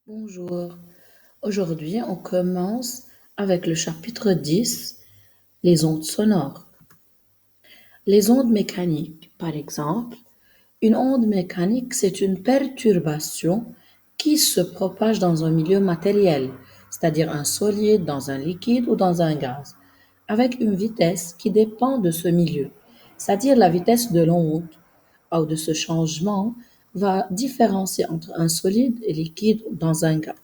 Bonjour, aujourd'hui on commence avec le chapitre 10, les ondes sonores. Les ondes mécaniques, par exemple, une onde mécanique c'est une perturbation qui se propage dans un milieu matériel, c'est-à-dire un solide, dans un liquide ou dans un gaz, avec une vitesse qui dépend de ce milieu, c'est-à-dire la vitesse de l'onde ou de ce changement va différencier entre un solide et liquide ou dans un gaz.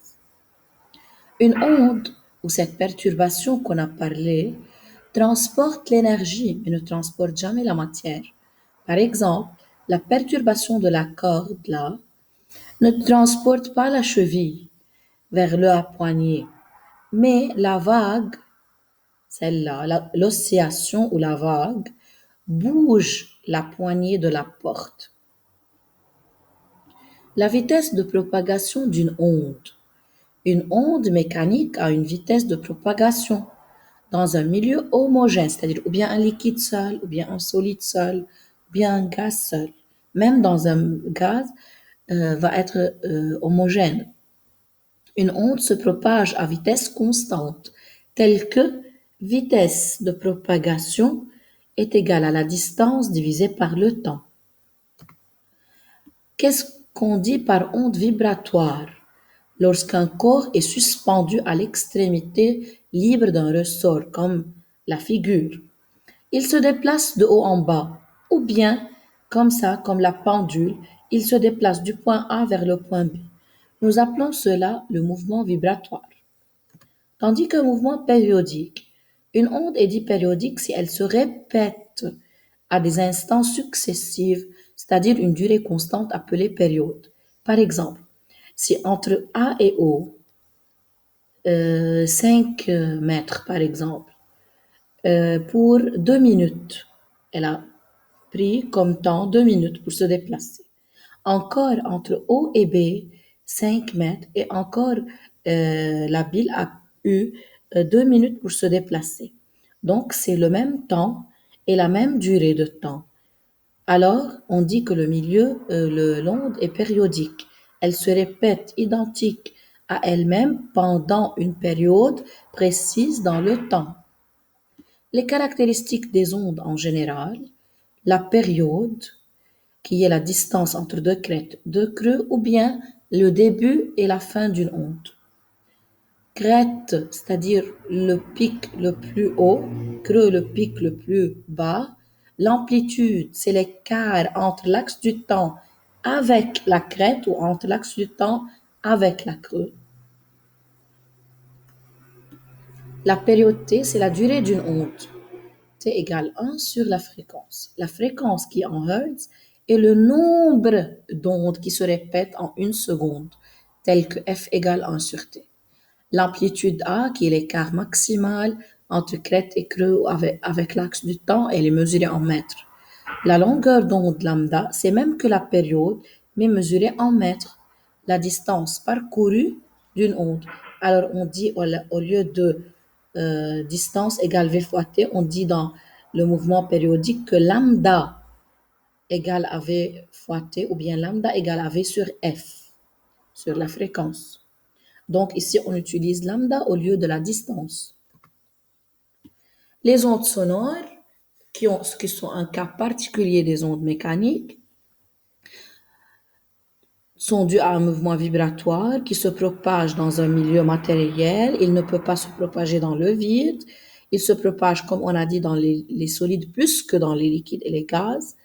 Une onde, ou cette perturbation qu'on a parlé, transporte l'énergie mais ne transporte jamais la matière. Par exemple, la perturbation de la corde, là, ne transporte pas la cheville vers le poignet, mais la vague, celle-là, l'oscillation ou la vague, bouge la poignée de la porte. La vitesse de propagation d'une onde. Une onde mécanique a une vitesse de propagation dans un milieu homogène, c'est-à-dire ou bien un liquide seul, ou bien un solide seul, ou bien un gaz seul. Même dans un gaz, va être homogène. Une onde se propage à vitesse constante, telle que vitesse de propagation est égale à la distance divisée par le temps. Qu'est-ce qu'on dit par onde vibratoire? Lorsqu'un corps est suspendu à l'extrémité libre d'un ressort, comme la figure, il se déplace de haut en bas, ou bien, comme ça, comme la pendule, il se déplace du point A vers le point B. Nous appelons cela le mouvement vibratoire. Tandis qu'un mouvement périodique, une onde est dit périodique si elle se répète à des instants successifs, c'est-à-dire une durée constante appelée période. Par exemple, si entre A et O, 5 mètres par exemple, pour 2 minutes, elle a pris comme temps 2 minutes pour se déplacer. Encore entre O et B, 5 mètres, et encore la bille a eu 2 minutes pour se déplacer. Donc c'est le même temps et la même durée de temps. Alors on dit que le milieu, l'onde est périodique. Elle se répète identique à elle-même pendant une période précise dans le temps. Les caractéristiques des ondes en général, la période, qui est la distance entre deux crêtes, deux creux, ou bien le début et la fin d'une onde. Crête, c'est-à-dire le pic le plus haut, creux, le pic le plus bas. L'amplitude, c'est l'écart entre l'axe du temps avec la crête ou entre l'axe du temps avec la creux. La période T, c'est la durée d'une onde. T égale 1 sur la fréquence. La fréquence qui est en Hertz est le nombre d'ondes qui se répètent en une seconde, tel que F égale 1 sur T. L'amplitude A, qui est l'écart maximal entre crête et creux avec l'axe du temps, elle est mesurée en mètres. La longueur d'onde lambda, c'est même que la période, mais mesurée en mètres. La distance parcourue d'une onde. Alors on dit au lieu de distance égale V fois T, on dit dans le mouvement périodique que lambda égale à V fois T, ou bien lambda égale à V sur F, sur la fréquence. Donc ici, on utilise lambda au lieu de la distance. Les ondes sonores, qui sont un cas particulier des ondes mécaniques, sont dues à un mouvement vibratoire qui se propage dans un milieu matériel. Il ne peut pas se propager dans le vide. Il se propage, comme on a dit, dans les solides plus que dans les liquides et les gaz.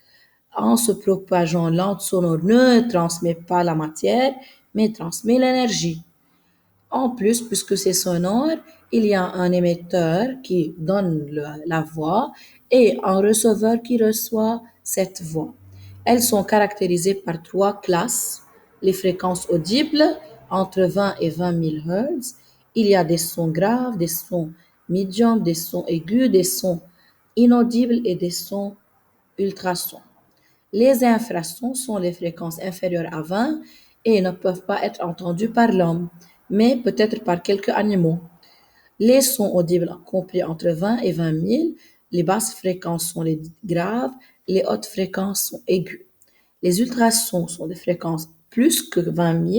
En se propageant, l'onde sonore ne transmet pas la matière, mais transmet l'énergie. En plus, puisque c'est sonore, il y a un émetteur qui donne la voix et un receveur qui reçoit cette voix. Elles sont caractérisées par 3 classes. Les fréquences audibles, entre 20 et 20 000 Hz. Il y a des sons graves, des sons médiums, des sons aigus, des sons inaudibles et des sons ultrasons. Les infrasons sont les fréquences inférieures à 20 et ne peuvent pas être entendues par l'homme, mais peut-être par quelques animaux. Les sons audibles compris entre 20 et 20 000, les basses fréquences sont les graves, les hautes fréquences sont aiguës. Les ultrasons sont des fréquences plus que 20 000